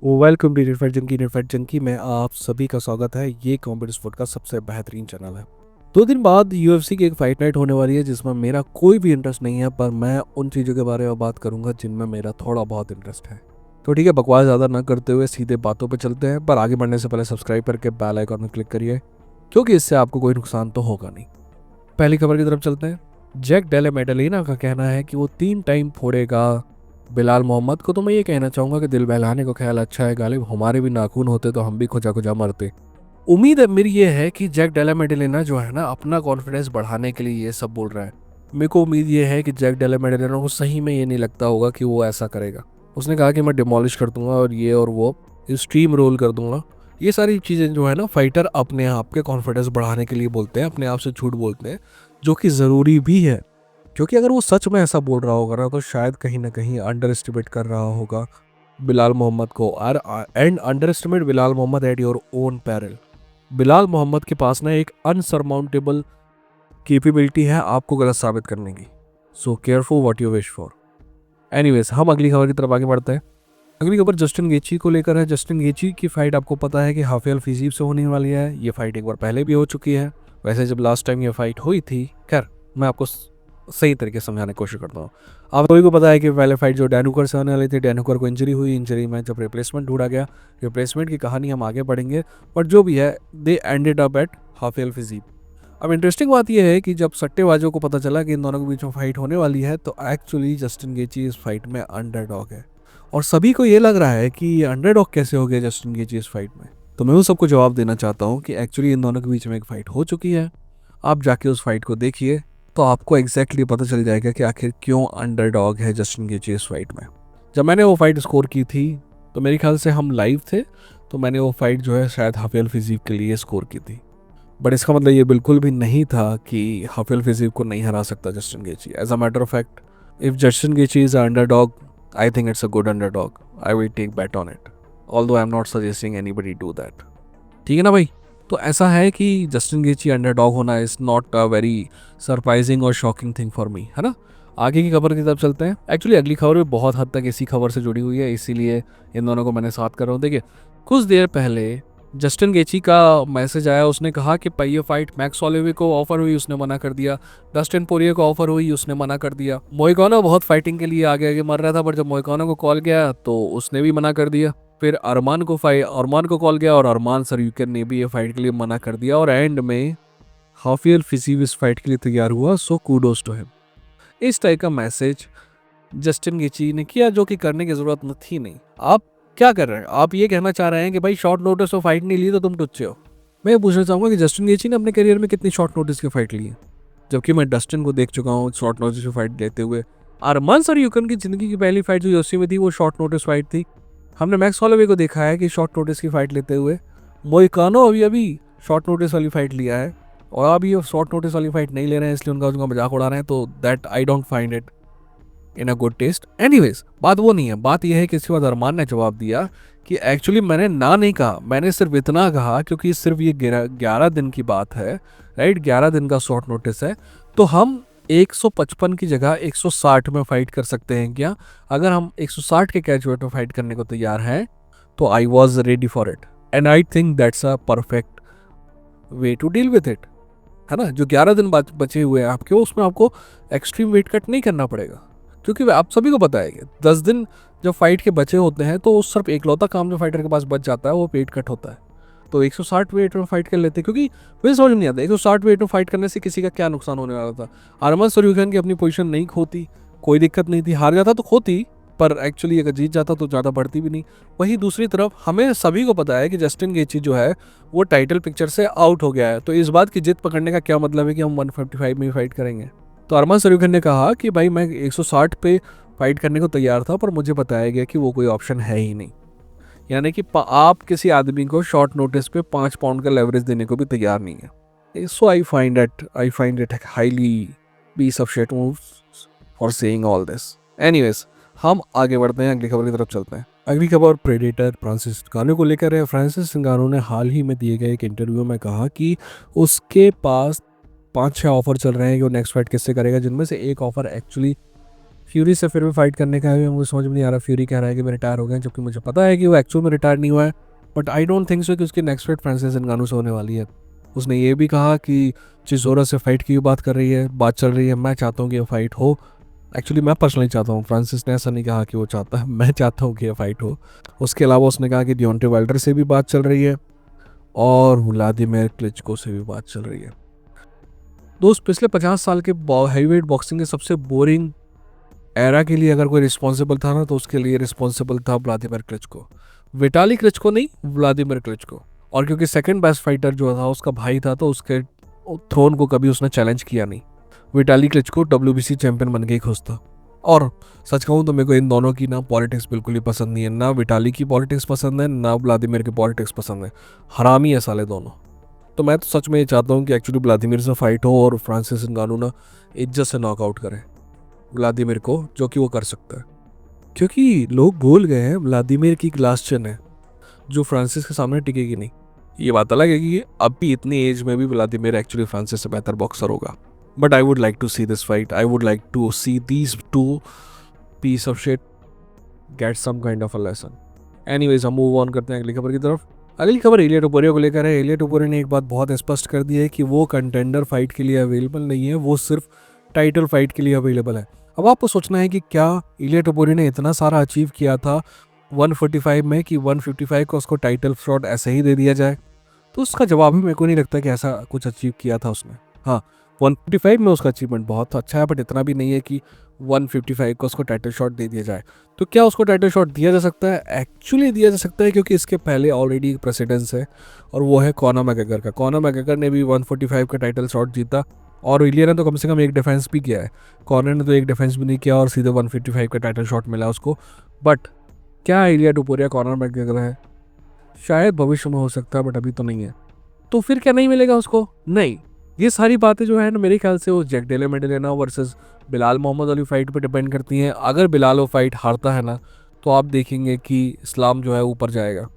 Welcome to नेटफैट junkie में आप सभी का स्वागत है। ये कॉम्बैट स्पोर्ट का सबसे बेहतरीन चैनल है। 2 दिन बाद यूएफसी की एक फाइट नाइट होने वाली है जिसमें मेरा कोई भी इंटरेस्ट नहीं है, पर मैं उन चीज़ों के बारे में बात करूंगा जिनमें मेरा थोड़ा बहुत इंटरेस्ट है। तो ठीक है, बकवास ज़्यादा ना करते हुए सीधे बातों पे चलते हैं, पर आगे बढ़ने से पहले सब्सक्राइब करके बेल आइकॉन में क्लिक करिए, क्योंकि इससे आपको कोई नुकसान तो होगा नहीं। पहली खबर की तरफ चलते हैं। जैक डेले मेडलिना का कहना है कि वो 3 टाइम फोड़ेगा बिलाल मोहम्मद को। तो मैं ये कहना चाहूँगा कि दिल बहलाने को ख्याल अच्छा है गालिब, हमारे भी नाखून होते तो हम भी खुजा खुजा मरते। उम्मीद है मेरी ये है कि जैक डेला मेडलिना जो है ना, अपना कॉन्फिडेंस बढ़ाने के लिए ये सब बोल रहा है। मेरे को उम्मीद ये है कि जैक डेला मेडलिना को सही में ये नहीं लगता होगा कि वो ऐसा करेगा। उसने कहा कि मैं डिमोलिश कर दूंगा और ये और वो स्ट्रीम रोल कर दूंगा। ये सारी चीज़ें जो है ना, फाइटर अपने आप के कॉन्फिडेंस बढ़ाने के लिए बोलते हैं, अपने आप से झूठ बोलते हैं, जो कि ज़रूरी भी है। क्योंकि अगर वो सच में ऐसा बोल रहा होगा ना, तो शायद कहीं ना कहीं अंडर एस्टिमेट कर रहा होगा बिलाल मोहम्मद को। And underestimate Bilal Muhammad at your own peril. Bilal Muhammad के पास ना एक अनसरमाउंटेबल कैपेबिलिटी है आपको गलत साबित करने की। So careful what you wish for. Anyways, हम अगली खबर की तरफ आगे बढ़ते हैं। अगली खबर जस्टिन गेची को लेकर है। जस्टिन गेची की फाइट आपको पता है कि हाफिल फिजीब से होने वाली है। ये फाइट एक बार पहले भी हो चुकी है। वैसे जब लास्ट टाइम ये फाइट हुई थी, खैर मैं आपको सही तरीके से समझाने की कोशिश करता हूँ। आप सभी को पता है कि पहले फाइट जो डैनुकर से होने वाली थी, डैनुकर को इंजरी हुई। इंजरी में जब रिप्लेसमेंट ढूंढा गया, रिप्लेसमेंट की कहानी हम आगे बढ़ेंगे, बट जो भी है, दे एंडेड अप एट हाफिल फिजीब। अब इंटरेस्टिंग बात यह है कि जब सट्टेबाजों को पता चला कि इन दोनों के बीच में फाइट होने वाली है, तो एक्चुअली जस्टिन गेची इस फाइट में अंडरडॉग है। और सभी को ये लग रहा है कि ये अंडरडॉग कैसे हो गया जस्टिन गेची इस फाइट में। तो मैं उन सबको जवाब देना चाहता हूँ कि एक्चुअली इन दोनों के बीच में एक फाइट हो चुकी है। आप जाके उस फाइट को देखिए तो आपको एग्जैक्टली पता चल जाएगा कि आखिर क्यों अंडरडॉग है जस्टिन गेची इस फाइट में। जब मैंने वो फाइट स्कोर की थी, तो मेरे ख्याल से हम लाइव थे, तो मैंने वो फाइट जो है शायद हाफिल फिजीब के लिए स्कोर की थी। बट इसका मतलब ये बिल्कुल भी नहीं था कि हाफिल फिजीब को नहीं हरा सकता Justin Gaethje. As a matter of fact, if Justin Gaethje is a underdog, I think it's a good underdog. I will take bet on it, although I am not suggesting anybody do that. ठीक है ना भाई? तो ऐसा है कि Justin Gaethje underdog होना is not a very surprising और शॉकिंग थिंग फॉर मी, है ना। आगे की खबर की तरफ चलते हैं। एक्चुअली अगली खबर भी बहुत हद तक इसी खबर से जुड़ी हुई है, इसीलिए इन दोनों को मैंने साथ कर रहा हूँ। देखिए, कुछ देर पहले जस्टिन गेची का मैसेज आया। उसने कहा कि ये फाइट मैक्स होलोवे को ऑफर हुई, उसने मना कर दिया। डस्टिन पोरिये को ऑफर हुई, उसने मना कर दिया। मोइकानो बहुत फाइटिंग के लिए आगे आगे मर रहा था, पर जब मोइकानो को कॉल गया तो उसने भी मना कर दिया। फिर अरमान को कॉल गया और अरमान सरयूकन ने भी ये फाइट के लिए मना कर दिया। और एंड में हाफिल फिजीब इस फाइट के लिए तैयार हुआ। सो कूडोस टू हिम। इस टाइप का मैसेज जस्टिन गेची ने किया, जो कि करने की जरूरत न थी नहीं। आप क्या कर रहे हैं? आप ये कहना चाह रहे हैं कि भाई शॉर्ट नोटिस पे फाइट नहीं ली तो तुम टुच्चे हो। मैं ये पूछना चाहूंगा कि जस्टिन गेची ने अपने करियर में कितनी शॉर्ट नोटिस की फाइट ली है, जबकि मैं डस्टिन को देख चुका हूँ शॉर्ट नोटिस पे फाइट लेते हुए। अरमान सरयूकन की जिंदगी की पहली फाइट जो यूएफसी में थी, वो शॉर्ट नोटिस फाइट थी। हमने मैक्स हॉलोवे को देखा है कि शॉर्ट नोटिस की फाइट लेते हुए। मोइकानो अभी अभी शॉर्ट नोटिस वाली फाइट लिया है, और अभी ये शॉर्ट नोटिस वाली फाइट नहीं ले रहे हैं, इसलिए उनका मजाक उड़ा रहे हैं। तो that I don't find it in a good taste. Anyways, बात वो नहीं है। बात यह है कि इसके बाद अरमान ने जवाब दिया कि एक्चुअली मैंने ना नहीं कहा, मैंने सिर्फ इतना कहा क्योंकि सिर्फ ये 11 दिन की बात है, राइट। 11 दिन का शॉर्ट नोटिस है, तो हम 155 की जगह 160 में फाइट कर सकते हैं क्या? अगर हम 160 के कैच वेट में फाइट करने को तैयार हैं, तो I was ready for it, and I think that's a perfect way to deal with it, है ना। जो 11 दिन बचे हुए हैं आपके, उसमें आपको एक्सट्रीम वेट कट नहीं करना पड़ेगा, क्योंकि आप सभी को पता है कि 10 दिन जब फाइट के बचे होते हैं, तो उस सिर्फ एकलौता काम जो फाइटर के पास बच जाता है वो वेट कट होता है। तो 160 वेट में फाइट कर लेते, क्योंकि मुझे समझ नहीं आता 160 वेट में फाइट करने से किसी का क्या नुकसान होने वाला था। अरमान सरयूकन की अपनी पोजीशन नहीं खोती, कोई दिक्कत नहीं थी। हार जाता तो खोती, पर एक्चुअली अगर जीत जाता तो ज़्यादा बढ़ती भी नहीं। वहीं दूसरी तरफ हमें सभी को पता है कि जस्टिन गेची जो है वो टाइटल पिक्चर से आउट हो गया है, तो इस बात की जिद पकड़ने का क्या मतलब है कि हम 155 में ही फाइट करेंगे। तो अरमान सरयूकन ने कहा कि भाई मैं 160 पे फाइट करने को तैयार था, पर मुझे बताया गया कि वो कोई ऑप्शन है ही नहीं। यानी कि आप किसी आदमी को शॉर्ट नोटिस पे 5 पाउंड का लेवरेज देने को भी तैयार नहीं है। So I find it highly piece of shit move for saying all this. Anyways, हम आगे बढ़ते हैं, अगली खबर की तरफ चलते हैं। अगली खबर प्रेडेटर फ्रांसिस गानो को लेकर है। फ्रांसिस गानो ने हाल ही में दिए गए एक इंटरव्यू में कहा कि उसके पास 5-6 ऑफर चल रहे हैं कि वो नेक्स्ट फाइट किससे करेगा, जिनमें से एक ऑफर एक्चुअली फ्यूरी से फिर भी फाइट करने का है, मुझे समझ में नहीं आ रहा। फ्यूरी कह रहा है कि मैं रिटायर हो गया, जबकि मुझे पता है कि वो एक्चुअल में रिटायर नहीं हुआ है। But I don't think so कि उसकी नेक्स्ट फाइट फ्रांसिस नगानू से होने वाली है। उसने ये भी कहा कि चिजोरा से फाइट की बात कर रही है, बात चल रही है। मैं चाहता हूँ कि ये फाइट हो। एक्चुअली मैं पर्सनली चाहता हूँ, फ्रांसिस ने ऐसा नहीं कहा कि वो चाहता है, मैं चाहता हूँ कि ये फाइट हो। उसके अलावा उसने कहा कि डियोंटे वाइल्डर से भी बात चल रही है और व्लादिमीर क्लिचको से भी बात चल रही है। दोस्त, पिछले 50 साल के हैवीवेट बॉक्सिंग के सबसे बोरिंग एरा के लिए अगर कोई रिस्पॉन्सिबल था ना, तो उसके लिए रिस्पॉन्सिबल था व्लादिमीर क्लिचको। विटाली क्लिचको नहीं, व्लादिमीर क्लिचको। और क्योंकि सेकंड बेस्ट फाइटर जो था उसका भाई था, तो उसके थ्रोन को कभी उसने चैलेंज किया नहीं। विटाली क्लिचको WBC चैंपियन बन के ही खुश था। और सच कहूँ तो मेरे को इन दोनों की ना पॉलिटिक्स बिल्कुल ही पसंद नहीं है। ना विटाली की पॉलिटिक्स पसंद है, ना व्लादिमीर की पॉलिटिक्स पसंद है। हरामी है साले दोनों। तो मैं तो सच में ये चाहता हूँ कि एक्चुअली व्लादिमीर से फाइट हो और फ्रांसिस नगानू ना इज्जत से नॉकआउट करे व्लादिमीर को, जो कि वो कर सकता है। क्योंकि लोग भूल गए हैं व्लादिमीर की लास्ट चेन है जो फ्रांसिस के सामने टिकेगी नहीं। ये बात अलग है कि अब भी इतनी एज में भी व्लादिमीर एक्चुअली फ्रांसिस से बेहतर बॉक्सर होगा। But I would like to see this fight. I would like to see these two piece of shit get some kind of a lesson. Anyways, हम मूव ऑन करते हैं अगली खबर की तरफ। अगली खबर इलिया टोपुरिया को लेकर है। इलिया टोपुरिया ने एक बात बहुत स्पष्ट कर दी है कि वो कंटेंडर फाइट के लिए अवेलेबल नहीं है, वो सिर्फ टाइटल फाइट के लिए अवेलेबल है। अब आपको सोचना है कि क्या इलिया टोपुरिया ने इतना सारा अचीव किया था 145 में कि 155 को उसको टाइटल शॉट ऐसे ही दे दिया जाए? तो उसका जवाब ही मेरे को नहीं लगता कि ऐसा कुछ अचीव किया था उसने। हाँ, 155 में उसका अचीवमेंट बहुत अच्छा है, बट इतना भी नहीं है कि 155 को उसको टाइटल शॉट दे दिया जाए। तो क्या उसको टाइटल शॉट दिया जा सकता है? एक्चुअली दिया जा सकता है, क्योंकि इसके पहले ऑलरेडी एक प्रेसिडेंस है, और वो है कॉनर मैकग्रेगर का। कॉनर मैकग्रेगर ने भी 145 का टाइटल शॉट जीता, और इलिया ने तो कम से कम एक डिफेंस भी किया है। कॉनर ने तो एक डिफेंस भी नहीं किया और सीधे 155 का टाइटल शॉट मिला उसको। बट क्या इलिया टोपुरिया कॉनर मैकग्रेगर है? शायद भविष्य में हो सकता है, बट अभी तो नहीं है। तो फिर क्या नहीं मिलेगा उसको? नहीं। ये सारी बातें जो है ना, मेरे ख्याल से वो Jack Della Maddalena versus Belal Muhammad अली फाइट पे डिपेंड करती हैं। अगर बिलाल वो फाइट हारता है ना, तो आप देखेंगे कि इस्लाम जो है ऊपर जाएगा।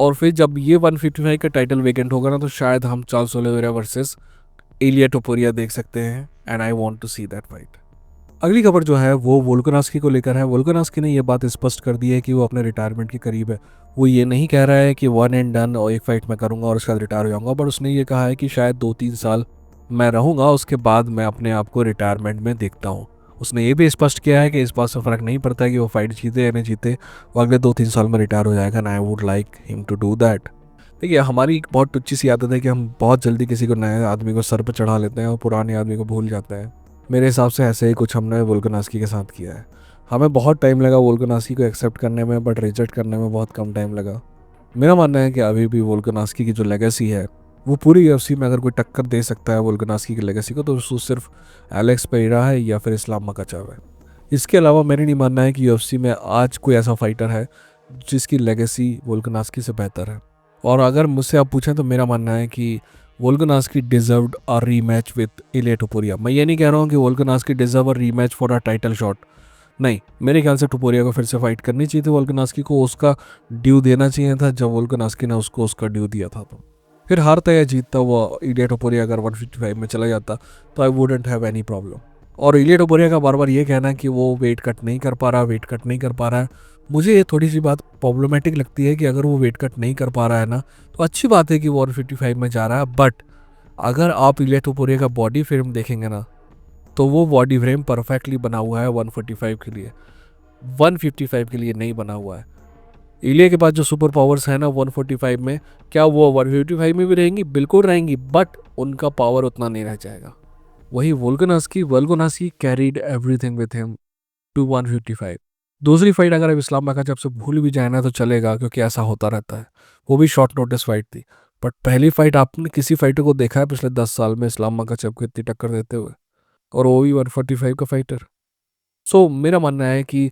और फिर जब ये 155 का टाइटल वेकेंट होगा ना, तो शायद हम चार्ल्स ओलिवेरा वर्सेस इलिया टोपुरिया देख सकते हैं। And I want to see that fight. अगली खबर जो है वो वोल्कानोव्स्की को लेकर है। वोल्कानोव्स्की ने यह बात स्पष्ट कर दी है कि वो अपने रिटायरमेंट के करीब है। वो ये नहीं कह रहा है कि वन एंड डन और एक फाइट मैं करूंगा और उसके बाद रिटायर हो जाऊंगा, बट उसने ये कहा है कि शायद 2-3 साल मैं रहूंगा, उसके बाद मैं अपने आप को रिटायरमेंट में देखता हूँ। उसने ये भी स्पष्ट किया है कि इस बात से फ़र्क नहीं पड़ता कि वो फाइट जीते या नहीं जीते, वो अगले 2-3 साल में रिटायर हो जाएगा। And I would like him to do that. देखिए, हमारी एक बहुत टुच्ची सी आदत है कि हम बहुत जल्दी किसी को नए आदमी को सर पर चढ़ा लेते हैं और पुराने आदमी को भूल जाते हैं। मेरे हिसाब से ऐसे ही कुछ हमने वोल्कानोव्स्की के साथ किया है। हमें बहुत टाइम लगा वोल्कानोव्स्की को एक्सेप्ट करने में, बट रिजेक्ट करने में बहुत कम टाइम लगा। मेरा मानना है कि अभी भी वोल्कानोव्स्की की जो लेगेसी है, वो पूरी UFC में अगर कोई टक्कर दे सकता है वोल्कानोव्स्की की लेगेसी को, तो वो सिर्फ एलेक्स पेरेरा है या फिर इस्लाम मकाचाव है। इसके अलावा मेरा नहीं मानना है कि UFC में आज कोई ऐसा फाइटर है जिसकी लेगेसी वोल्कानोव्स्की से बेहतर है। और अगर मुझसे आप पूछें तो मेरा मानना है कि Volkanovski deserved a rematch with Ilia Topuria. मैं ये नहीं कह रहा हूँ कि Volkanovski deserve a rematch for a title shot. नहीं, मेरे ख्याल से टोपुरिया को फिर से फाइट करनी चाहिए थी। वोल्कानोव्स्की को उसका ड्यू देना चाहिए था जब वोल्कानोव्स्की ने उसको उसका ड्यू दिया था। तो फिर हारता या जीतता वो इलिया टोपुरिया अगर 155 में चला जाता, तो I wouldn't have any problem. और इलिया टोपुरिया का बार बार ये कहना है कि वो वेट कट नहीं कर पा रहा, वेट कट नहीं कर पा रहा है, मुझे ये थोड़ी सी बात प्रॉब्लमेटिक लगती है। कि अगर वो वेट कट नहीं कर पा रहा है ना, तो अच्छी बात है कि वो 155 में जा रहा है, बट अगर आप इलिया टोपुरिया का बॉडी फ्रेम देखेंगे ना, तो वो बॉडी फ्रेम परफेक्टली बना हुआ है 145 के लिए, 155 के लिए नहीं बना हुआ है। इलिया के पास जो सुपर पावर्स है ना 145 में, क्या वो 155 में भी रहेंगी? बिल्कुल रहेंगी, बट उनका पावर उतना नहीं रह जाएगा। वही Volkanovski carried everything with him to 155। दूसरी फाइट अगर अब इस्लाम मकाचब से भूल भी जाए ना तो चलेगा, क्योंकि ऐसा होता रहता है। वो भी शॉर्ट नोटिस फाइट थी। बट पहली फाइट आपने किसी फाइटर को देखा है पिछले 10 साल में इस्लाम मकाचब को इतनी टक्कर देते हुए? और वो भी 145 का फाइटर। सो मेरा मानना है कि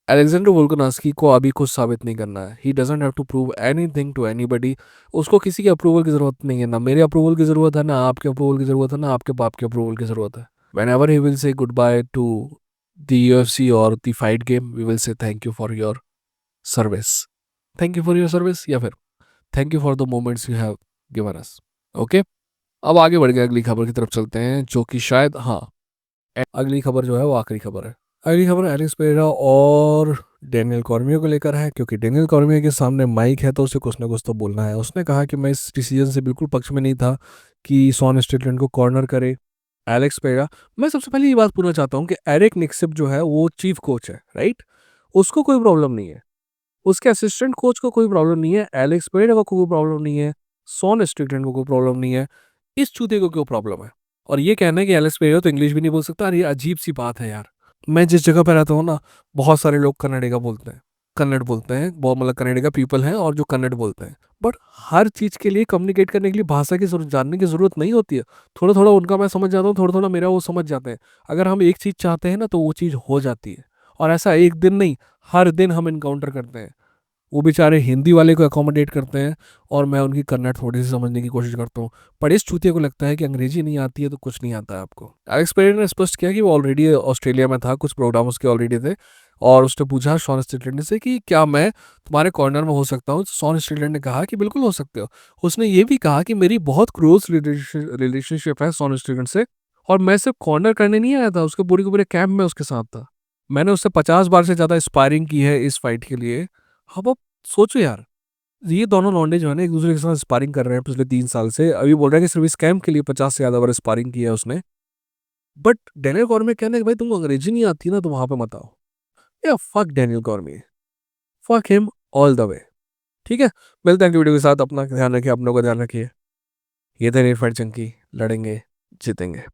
अलेक्जेंडर वोल्कानोव्स्की को अभी कुछ साबित नहीं करना है। He doesn't have to prove anything to anybody. उसको किसी के अप्रूवल की ज़रूरत नहीं है। ना मेरे अप्रूवल की ज़रूरत है, ना आपके अप्रूवल की ज़रूरत है, ना आपके बाप के अप्रूवल की ज़रूरत है। Whenever he will say goodbye to the UFC or the fight game, we will say thank you for your service. Thank you for your service, या फिर thank you for the moments you have given us. Okay, अब आगे बढ़ गए, अगली खबर की तरफ चलते हैं, जो कि शायद, हाँ, अगली खबर जो है वो आखिरी खबर है। अगली खबर एलेक्स पेरेरा और डेनियल कॉर्मियर को लेकर है, क्योंकि डेनियल कॉर्मियर के सामने माइक है तो उसे कुछ ना कुछ तो बोलना है। उसने कहा कि मैं इस डिसीजन से बिल्कुल पक्ष में नहीं था कि शॉन स्टेटलैंड को कॉर्नर करे एलेक्स पेरेरा। मैं सबसे पहले ये बात पूछना चाहता हूँ कि एरिक निक्सिप जो है वो चीफ कोच है, राइट? उसको कोई प्रॉब्लम नहीं है, उसके असिस्टेंट कोच को कोई प्रॉब्लम नहीं है, एलेक्स पेरेरा को कोई प्रॉब्लम नहीं है, शॉन स्टेटलैंड को कोई प्रॉब्लम नहीं है। इस चूते को क्यों प्रॉब्लम है? और ये कहना है कि एलेक्स पेरेरा तो इंग्लिश भी नहीं बोल सकता। अरे ये अजीब सी बात है यार। मैं जिस जगह पर रहता हूँ ना, बहुत सारे लोग कन्नडिगा बोलते हैं, कन्नड़ बोलते हैं, बहुत मतलब कन्नडिगा पीपल हैं और जो कन्नड़ बोलते हैं। बट हर चीज़ के लिए कम्युनिकेट करने के लिए भाषा की जानने की ज़रूरत नहीं होती है। थोड़ा थोड़ा उनका मैं समझ जाता हूँ, थोड़ा थोड़ा मेरा वो समझ जाते हैं। अगर हम एक चीज़ चाहते हैं ना तो वो चीज़ हो जाती है। और ऐसा एक दिन नहीं, हर दिन हम इनकाउंटर करते हैं। वो बेचारे हिंदी वाले को अकोमोडेट करते हैं और मैं उनकी कन्नड़ थोड़ी सी समझने की कोशिश करता हूँ। पर इस चूतिया को लगता है कि अंग्रेजी नहीं आती है तो कुछ नहीं आता है आपको। एलेक्स पेरेरा ने स्पष्ट किया कि वो ऑलरेडी ऑस्ट्रेलिया में था, कुछ प्रोग्राम उसके ऑलरेडी थे। और उसने पूछा शॉन स्टेटलैंड से कि क्या मैं तुम्हारे कॉर्नर में हो सकता हूँ? शॉन स्टेटलैंड ने कहा कि बिल्कुल हो सकते हो। उसने ये भी कहा कि मेरी बहुत क्लोज रिलेशनशिप है शॉन स्टेटलैंड से, और मैं सिर्फ कॉर्नर करने नहीं आया था, उसके पूरे के पूरे कैंप में उसके साथ था। मैंने उससे 50 बार से ज़्यादा स्पायरिंग की है इस फाइट के लिए। अब आप सोचो यार, ये दोनों लौंडे जो है ना एक दूसरे के साथ स्पारिंग कर रहे हैं पिछले 3 साल से। अभी बोल रहा है कि सिर्फ इस कैंप के लिए 50 से ज़्यादा बार स्पारिंग की है उसने। बट डेनियल कॉर्मियर कहना है कि भाई तुमको अंग्रेजी नहीं आती ना तो वहां पे मत आओ। या fuck Daniel Cormier, fuck him all the way. ठीक है, मिलते हैं अगली वीडियो के साथ। अपना ध्यान रखिए, अपनों का ध्यान रखिए। ये थे नेटफाइट चंकी, लड़ेंगे जीतेंगे।